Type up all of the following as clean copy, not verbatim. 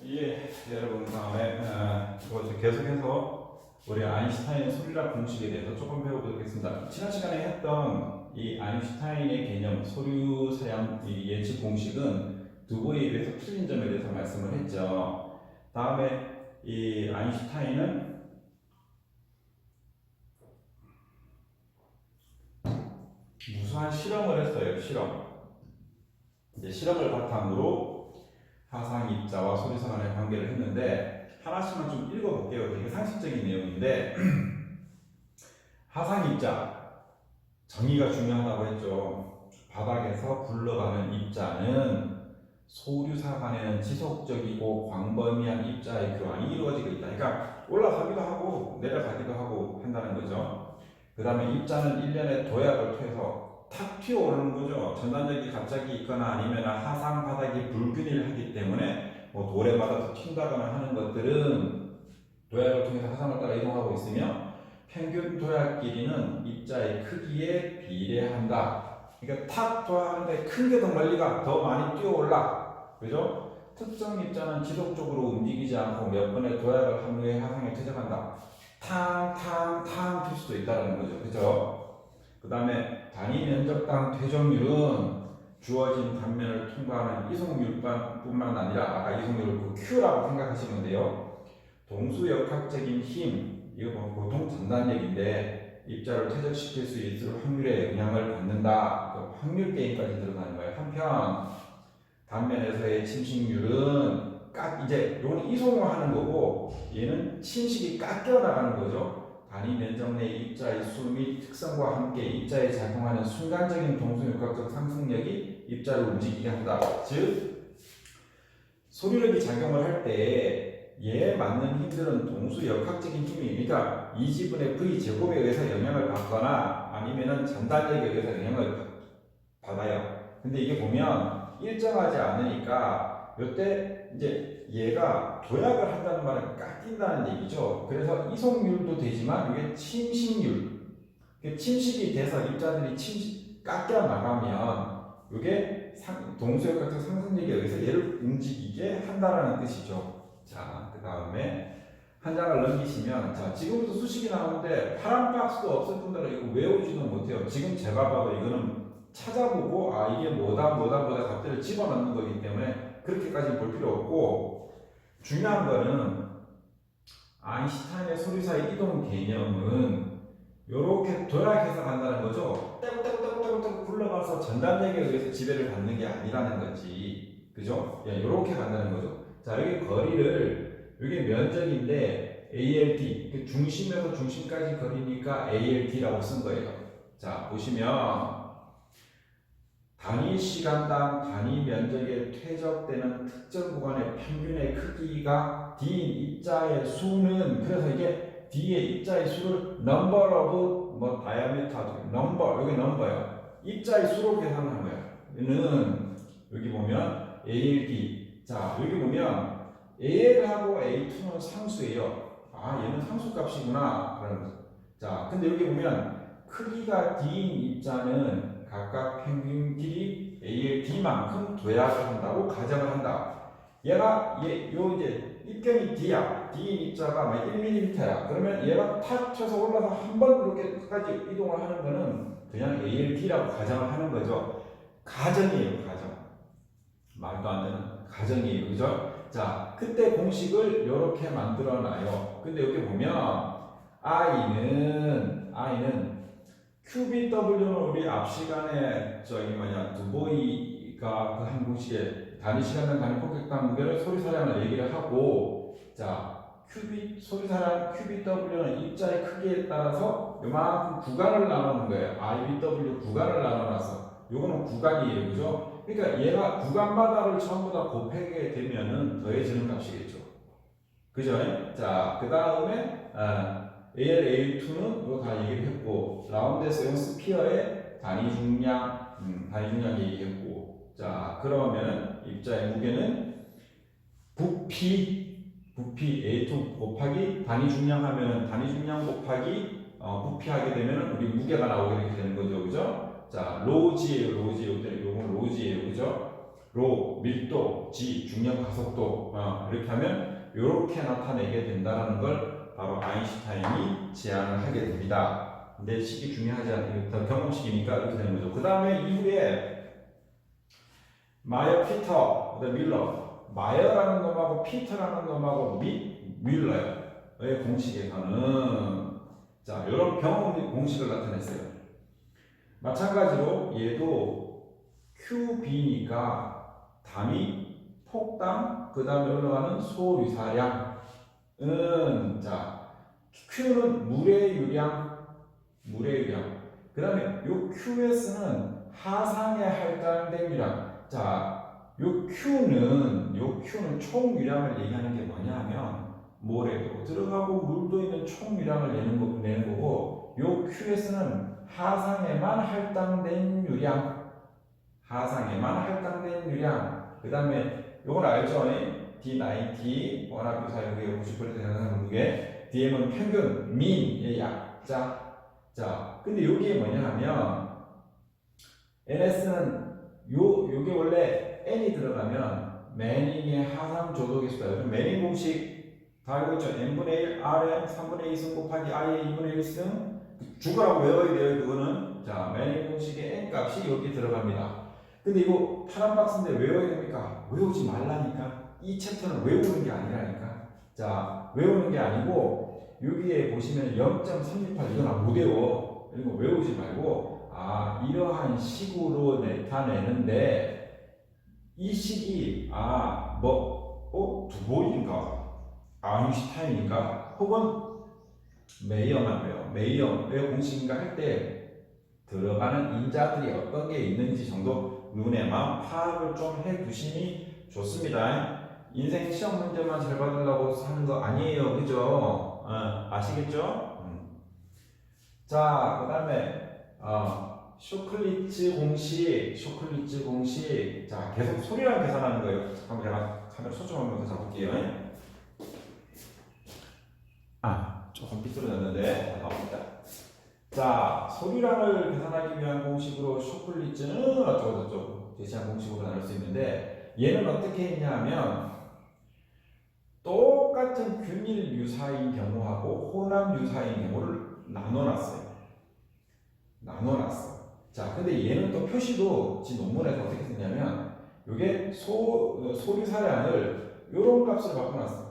예, 여러분 다음에 계속해서 우리 아인슈타인의 소리락 공식에 대해서 조금 배워보도록 하겠습니다. 지난 시간에 했던 이 아인슈타인의 개념, 소류 사양 예측 공식은 두보이에 의해서 틀린 점에 대해서 말씀을 했죠. 다음에 이 아인슈타인은 무수한 실험을 했어요. 이제 실험을 바탕으로 하상 입자와 소리사 간의 관계를 했는데 하나씩만 좀 읽어볼게요. 되게 상식적인 내용인데 하상 입자 정의가 중요하다고 했죠. 바닥에서 굴러가는 입자는 소류사 간에는 지속적이고 광범위한 입자의 교환이 이루어지고 있다. 그러니까 올라가기도 하고 내려가기도 하고 한다는 거죠. 그 다음에 입자는 일련의 도약을 통해서 탁 튀어오르는 거죠. 전단적이 갑자기 있거나 아니면 하상 바닥이 불균일하기 때문에 뭐 돌에마다 튄다거나 하는 것들은 도약을 통해서 하상을 따라 이동하고 있으며 평균 도약 길이는 입자의 크기에 비례한다. 그러니까 탁 도약하는데 큰 게 더 멀리 가, 더 많이 뛰어올라. 그죠? 특정 입자는 지속적으로 움직이지 않고 몇 번의 도약을 한 후에 하상에 퇴적한다. 탕 튈 수도 있다는 거죠. 그죠? 그 다음에 단위 면적당 퇴적률은 주어진 단면을 통과하는 이속률뿐만 아니라 아까 이속률을 그 Q라고 생각하시면 돼요. 동수역학적인 힘, 이거 보통 전단력인데 입자를 퇴적시킬 수 있을 확률에 영향을 받는다. 확률 게임까지 들어가는 거예요. 한편 단면에서의 침식률은 이제 요건 이송을 하는 거고 얘는 침식이 깎여 나가는 거죠. 단위 면적 내 입자의 수 및 특성과 함께 입자에 작용하는 순간적인 동수역학적 상승력이 입자를 움직이게 한다. 즉 소류력이 작용을 할 때 얘에 맞는 힘들은 동수역학적인 힘이 그러니까 2지분의 V 제곱에 의해서 영향을 받거나 아니면은 전달력에 의해서 영향을 받아요. 근데 이게 보면 일정하지 않으니까 이때 이제 얘가 도약을 한다는 말은 깎인다는 얘기죠. 그래서 이속률도 되지만 이게 침식률, 침식이 돼서 입자들이 깎여 나가면 이게 동수역학적 상승력에 의해서 얘를 움직이게 한다라는 뜻이죠. 자, 그 다음에 한 장을 넘기시면 자 지금부터 수식이 나오는데 파란 박스도 없을 뿐더러 이거 외우지도 못해요. 지금 제가 봐도 이거는 찾아보고 이게 뭐다 값들을 집어넣는 거기 때문에 그렇게까지 볼 필요 없고 중요한 거는 아인슈타인의 소리사의 이동 개념은 이렇게 도약해서 간다는 거죠. 떼고 굴러가서 전단력에 의해서 지배를 받는 게 아니라는 거지. 그죠? 이렇게 간다는 거죠. 자, 여기 거리를 여기 면적인데 ALT 중심에서 중심까지 거리니까 ALT라고 쓴 거예요. 자, 보시면 단위 시간당 단위 면적에 퇴적되는 특정 구간의 평균의 크기가 D인 입자의 수는 그래서 이게 D의 입자의 수를 number of diameter 여기 넘버예요. 입자의 수로 계산한 거예요. 얘는 여기 보면 ALD 자 여기 보면 AL하고 A2는 상수예요. 얘는 상수값이구나 그러는 거죠. 자 근데 여기 보면 크기가 D인 입자는 각각 평균 길이 ALD만큼 도약을 한다고 가정을 한다. 이제 입경이 D야. D 입자가 1mm야. 그러면 얘가 탁 쳐서 올라서 한 번 이렇게까지 이동을 하는 거는 그냥 ALD라고 가정을 하는 거죠. 가정이에요, 가정. 말도 안 되는 가정이에요, 그죠? 자, 그때 공식을 이렇게 만들어 놔요. 근데 여기 보면 I는 QBW는 우리 앞 시간에 두보이가 그 한 공식에 단위 시간당 단위 폭격당 무게를 소리사량을 얘기를 하고 자 소리사량 QBW는 입자의 크기에 따라서 요만큼 구간을 나누는 거예요. IBW 구간을 나눠놔서 요거는 구간이에요, 그죠? 그러니까 얘가 구간마다를 전부 다 곱하게 되면은 더해지는 값이겠죠, 그죠? 자 그 다음에 AL, A2는 이거 다 얘기를 했고 라운드에서 스피어의 단위 중량 얘기했고 자 그러면 입자의 무게는 부피 A2 곱하기 단위 중량 하면은 단위 중량 곱하기 부피 하게 되면은 우리 무게가 나오게 되는 거죠, 그죠? 자 로지예요. 요건 로지예요, 그죠? 로, 밀도, 지, 중력 가속도 이렇게 하면 이렇게 나타내게 된다는 걸 바로 아인슈타인이 제안을 하게 됩니다. 근데 식이 중요하지 않아요. 경험식이니까 이렇게 되는 거죠. 그 다음에 이후에 마이어, 피터, 밀러. 마이어라는 놈하고 피터라는 놈하고 밀러의 공식에서는 자 이런 경험 공식을 나타냈어요. 마찬가지로 얘도 QB니까 담이 폭당 그 다음에 올라가는 소유사량은 자 Q는 물의 유량 그 다음에 요 QS는 하상에 할당된 유량. 자, 요 Q는 총 유량을 얘기하는 게 뭐냐 하면 모래도 들어가고 물도 있는 총 유량을 내는 거고 요 QS는 하상에만 할당된 유량. 그 다음에 요건 알죠? D90 원합 유사역의 50% 되는 무게 DM은 평균, 민의 약자. 자, 근데 여기에 뭐냐 하면 NS는 요게 원래 N이 들어가면 매닝의 하상 조독의 수다. 매닝 공식 다 알고 있죠? n분의 1 Rm 3분의 2승 곱하기 I의 2분의 1승 주가라고 외워야 돼요. 그거는 자 매닝 공식의 N 값이 여기 들어갑니다. 근데 이거 파란 박스인데 외워야 됩니까? 외우지 말라니까. 이 챕터는 외우는 게 아니라니까. 자 외우는 게 아니고 여기에 보시면 0.368 이건 못 외워. 이거 외우지 말고 이러한 식으로 나타내는데 이 식이 두보이인가 아인슈타인인가 혹은 메이어만 외워. 메이어의 공식인가 할 때 들어가는 인자들이 어떤 게 있는지 정도 눈에만 파악을 좀 해두시니 좋습니다. 인생 시험 문제만 잘 받으려고 사는 거 아니에요. 그죠? 아시겠죠? 자, 그 다음에 쇼클리츠 공식. 자, 계속 소리랑 계산하는 거예요. 잠깐만 제가 카메라 초점 한번 더 잡을게요. 조금 삐뚤어졌는데 나옵니다. 자, 소리랑을 계산하기 위한 공식으로 쇼클리츠는 어쩌고저쩌고 제시한 공식으로 나눌 수 있는데 얘는 어떻게 했냐면 똑같은 균일 유사인 경우하고 혼합 유사인 경우를 나눠놨어. 자, 근데 얘는 또 표시도 지 논문에서 어떻게 했냐면 요게 소유사량을 요런 값으로 바꿔놨어.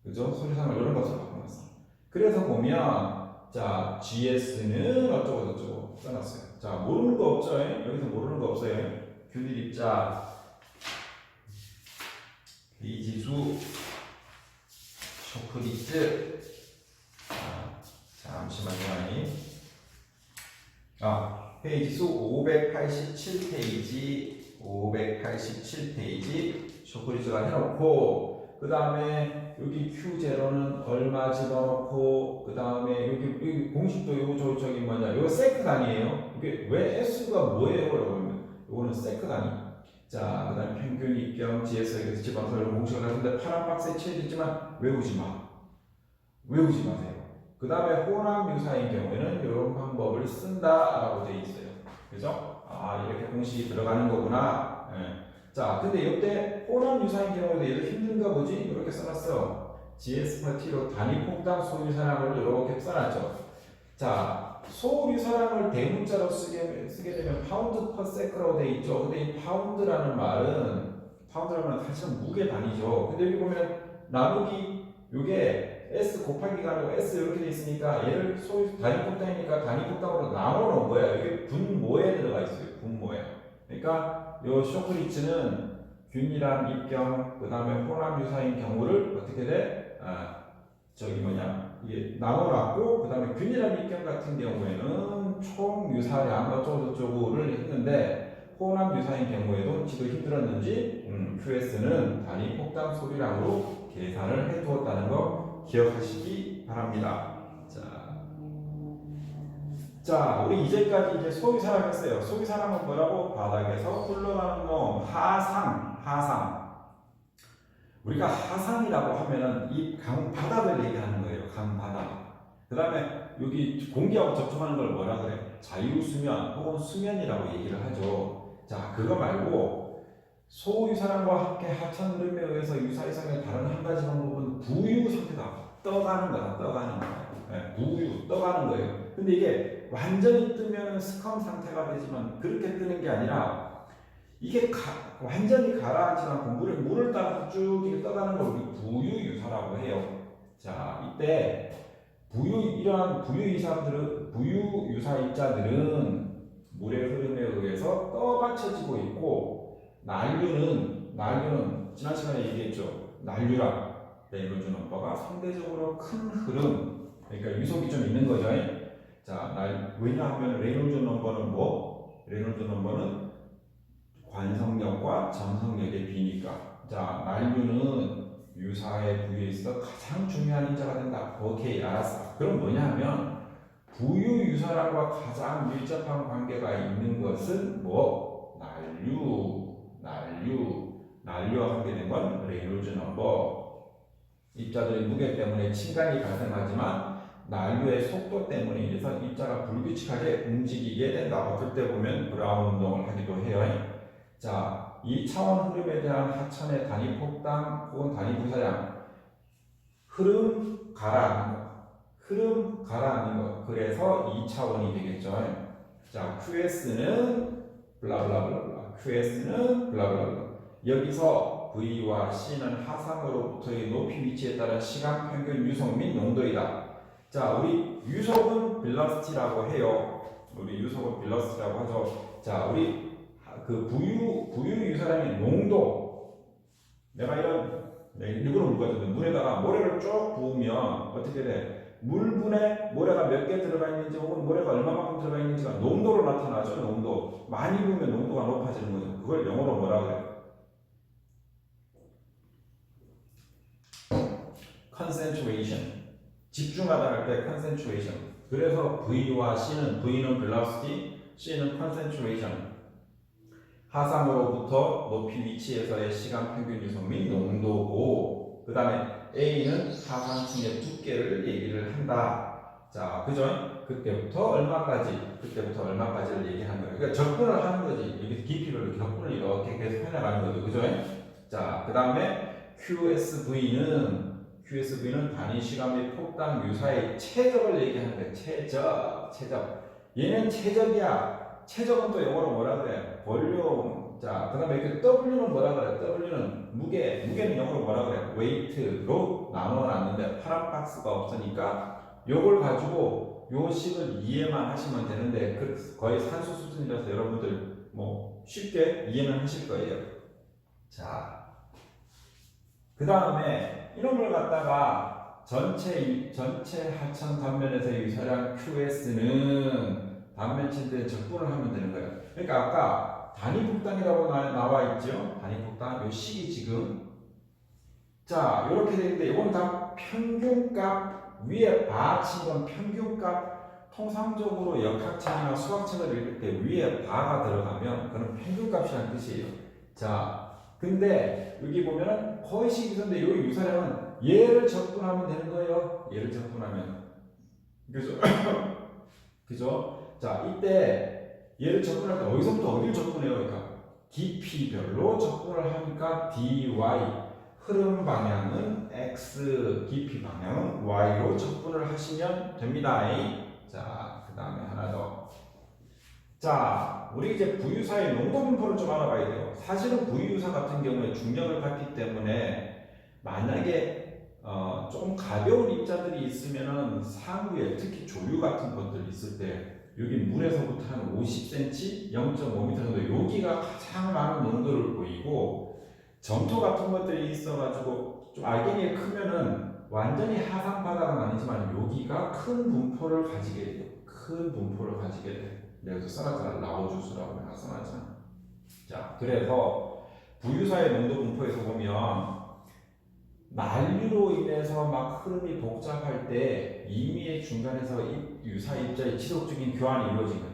그죠? 소유사량을 요런 값으로 바꿔놨어. 그래서 보면 자 GS는 어쩌고저쩌고 써놨어요. 자 모르는 거 없죠? 여기서 모르는 거 없어요. 균일 입자 베이지수 쇼크리츠 잠시만요. 페이지 수 587페이지 쇼크리츠가 해놓고 그 다음에 여기 Q0는 얼마 집어넣고 그 다음에 여기 공식도 요거 저기 뭐냐 이거 세크 단위예요. 이게 왜 S가 뭐예요? 그러면 요거는 세크 단위. 자, 그 다음에 평균 입경 GS에서 집어넣어서 이런 공식을 하는데 파란 박스에 칠해있지만 외우지 마세요. 그 다음에 혼합 유사인 경우에는 이런 방법을 쓴다라고 되어 있어요. 그죠? 이렇게 공식이 들어가는 거구나. 자, 근데 이때 혼합 유사인 경우에도 얘도 힘든가 보지? 이렇게 써놨어. GS/T로 단위 폭당 소유사량을 이렇게 써놨죠. 자, 소유사량을 대문자로 쓰게 되면 파운드 퍼 세크라고 되어 있죠. 근데 이 파운드라는 말은 사실은 무게 단위죠. 근데 여기 보면 나누기 요게 S 곱하기가 아니고 S 이렇게 돼 있으니까 얘를 단위 폭당이니까 단위 폭당으로 나눠 놓은 거야. 이게 분모에 들어가 있어요. 분모에. 그러니까 요 쇼크리츠는 균일한 입경 그 다음에 혼합 유사인 경우를 어떻게 돼? 이게 나눠놨고 그 다음에 균일한 입경 같은 경우에는 총 유사량 어쩌고저쩌고를 했는데 혼합 유사인 경우에도 지도 힘들었는지 QS는 단위 폭당 소리량으로 계산을 해두었다는 거 기억하시기 바랍니다. 자, 우리 이제까지 이제 소유사랑 했어요. 소유사랑은 뭐라고? 바닥에서 흘러가는 놈, 하상. 우리가 하상이라고 하면은 이 강바닥을 얘기하는 거예요. 강바닥. 그 다음에 여기 공기하고 접촉하는 걸 뭐라 그래? 자유수면 혹은 수면이라고 얘기를 하죠. 자, 그거 말고 소유사랑과 함께 하천 흐름에 의해서 유사 이상의 다른 한 가지 방법은 부유 상태다. 떠가는 거다. 떠가는 거야. 네, 부유, 떠가는 거예요. 근데 이게 완전히 뜨면 스컴 상태가 되지만 그렇게 뜨는 게 아니라 이게 완전히 가라앉지 않고 물을 따라서 쭉 이렇게 떠가는 걸 우리 부유유사라고 해요. 자, 이때 이러한 부유유사 입자들은 물의 흐름에 의해서 떠받쳐지고 있고, 난류는 지난 시간에 얘기했죠. 난류랑 레이놀즈 넘버가 상대적으로 큰 흐름, 그러니까 유속이 좀 있는 거죠. 자, 왜냐하면 레이놀즈 넘버는 관성력과 점성력의 비니까. 자, 난류는 유사의 부유에 있어 가장 중요한 인자가 된다. 오케이, 알았어. 그럼 뭐냐 하면 부유유사랑과 가장 밀접한 관계가 있는 것은 뭐? 난류와 관계된 건 레이놀즈 넘버. 입자들의 무게 때문에 침간이 발생하지만 난류의 속도 때문에 인해서 입자가 불규칙하게 움직이게 된다. 어떨 때 보면 브라운 운동을 하기도 해요. 자, 이 차원 흐름에 대한 하천의 단위 폭당 혹은 단위 부사량, 흐름 가라앉는 것. 그래서 2차원이 되겠죠. 자, QS는 블라블라블라. QS는 블라블라블라. 여기서 V와 C는 하상으로부터의 높이 위치에 따른 시간 평균 유속 및 농도이다. 자, 우리 유속은 velocity라고 해요. 하죠. 자, 우리 그 부유 유사량의 농도. 내가 일부러 물거든. 물에다가 모래를 쭉 부으면 어떻게 돼? 물분에 모래가 몇 개 들어가 있는지 혹은 모래가 얼마만큼 들어가 있는지가 농도로 나타나죠. 농도. 많이 부으면 농도가 높아지는 거죠. 그걸 영어로 뭐라 그래요? concentration. 집중하다 할 때 concentration. 그래서 V와 C는 velocity, C는 concentration. 하상으로부터 높이 위치에서의 시간 평균 유속 및 농도고, 그 다음에 A는 하상층의 두께를 얘기를 한다. 자, 그죠? 그때부터 얼마까지를 얘기하는 거예요. 그러니까 접근을 하는 거지. 여기 깊이별로 접근을 이렇게 계속 해나가는 거죠. 그죠? 자, 그 다음에 QSV는 단위 시간 및 폭당 유사의 최적을 얘기하는 거예요. 최적. 얘는 최적이야. 최적은 또 영어로 뭐라 그래? 볼륨. 자, 그 다음에 이렇게 W는 뭐라 그래? W는 무게는 영어로 뭐라 그래? weight로 나눠놨는데 파란 박스가 없으니까 요걸 가지고 요 식을 이해만 하시면 되는데 거의 산수 수준이라서 여러분들 뭐 쉽게 이해는 하실 거예요. 자, 그 다음에 이놈을 갖다가 전체 하천 단면에서의 유사량 QS는 단면체인데 적분을 하면 되는 거예요. 그러니까 아까 단위 폭당이라고 나와 있죠. 단위 폭당 요 식이 지금 자 이렇게 되는데 이건 다 평균값. 위에 바친 건 평균값. 통상적으로 역학책이나 수학책을 읽을 때 위에 바가 들어가면 그건 평균값이라는 뜻이에요. 자, 근데 여기 보면은 거의 식이 있는데 이 유사량은 얘를 적분하면 되는 거예요. 얘를 적분하면. 그죠? 자, 이때 얘를 접근할 때 어디서부터 어디를 접근해요? 그러니까 깊이별로 접근을 하니까 dy, 흐름 방향은 x, 깊이 방향은 y로 접근을 하시면 됩니다. 자, 그 다음에 하나 더. 자, 우리 이제 부유사의 농도 분포를 좀 알아봐야 돼요. 사실은 부유사 같은 경우에 중력을 받기 때문에 만약에 조금 가벼운 입자들이 있으면은 상부에 특히 조류 같은 것들이 있을 때 여기 물에서부터 한 50cm, 0.5m 정도 여기가 가장 많은 농도를 보이고, 점토 같은 것들이 있어가지고 좀 알갱이가 크면은 완전히 하상 바닥은 아니지만 여기가 큰 분포를 가지게 돼요. 내가 또 써놨잖아. 라오주스라고 내가 써놨잖아. 자, 그래서 부유사의 농도 분포에서 보면 난류로 인해서 막 흐름이 복잡할 때 임의의 중간에서 유사 입자의 지속적인 교환이 이루어지는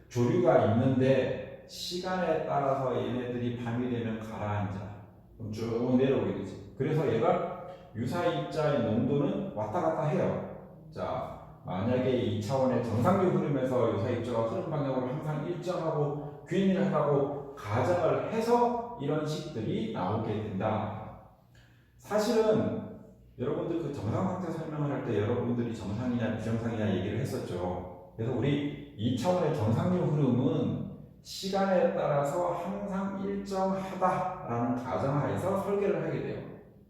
조류가 있는데 시간에 따라서 얘네들이 밤이 되면 가라앉아. 그럼 쭉 내려오게 되지. 그래서 얘가 유사 입자의 농도는 왔다 갔다 해요. 자, 만약에 2차원의 정상적 흐름에서 유사 입자가 흐름 방향으로 항상 일정하고 균일하고 가정을 해서 이런 식들이 나오게 된다. 사실은 여러분들 그 정상상태 설명을 할 때 여러분들이 정상이냐 비정상이냐 얘기를 했었죠. 그래서 우리 2차원의 정상률 흐름은 시간에 따라서 항상 일정하다라는 가정하에서 설계를 하게 돼요.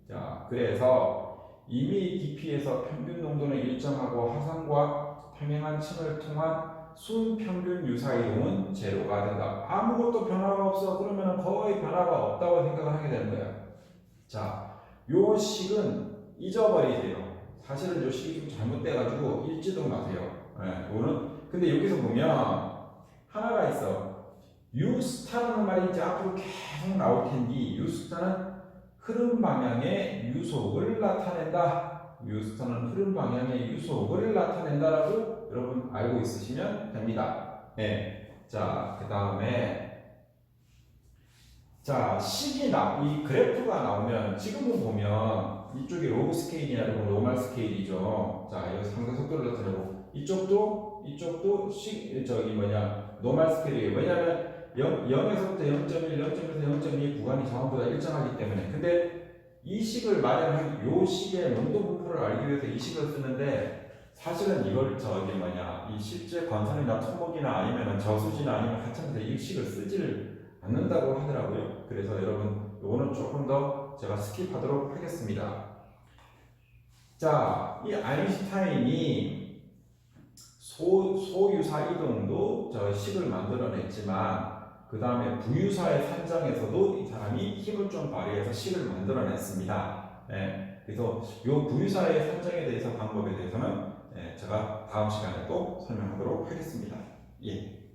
자, 그래서 이미 깊이에서 평균 농도는 일정하고 하산과 평행한 층을 통한 순평균 유사이동은 제로가 된다. 아무것도 변화가 없어. 그러면 거의 변화가 없다고 생각을 하게 되는 거예요. 자, 요 식은 잊어버리세요. 사실은 요 식이 좀 잘못돼가지고 읽지도 마세요. 요거는 근데 여기서 보면 하나가 있어. 유스타라는 말이 이제 앞으로 계속 나올 텐데, 유스타는 흐름 방향의 유속을 나타낸다. 유스타는 흐름 방향의 유속을 나타낸다라고 여러분 알고 있으시면 됩니다. 네. 자, 그 다음에 자, 이 그래프가 나오면 지금은 보면 이쪽이 로그 스케일이 아니고 노멀 스케일이죠. 자, 여기 상대 속도를 나타내고 이쪽도 노멀 스케일이에요. 왜냐하면 0에서부터 0.1, 0.1에서 0.2 구간이 전부 다 일정하기 때문에. 근데 이 식을 마련하기, 요 식의 농도 분포를 알기 위해서 이 식을 쓰는데 사실은 이걸 이 실제 관선이나 토목이나 아니면 저수지나 아니면 하천에서 이 식을 쓰지를 않는다고 하더라고요. 그래서 여러분 요거는 조금 더 제가 스킵하도록 하겠습니다. 자, 이 아인슈타인이 소유사 이동도 저 식을 만들어냈지만 그 다음에 부유사의 산정에서도 이 사람이 힘을 좀 발휘해서 식을 만들어냈습니다. 네, 그래서 이 부유사의 산정에 대해서 방법에 대해서는 제가 다음 시간에 또 설명하도록 하겠습니다. 예.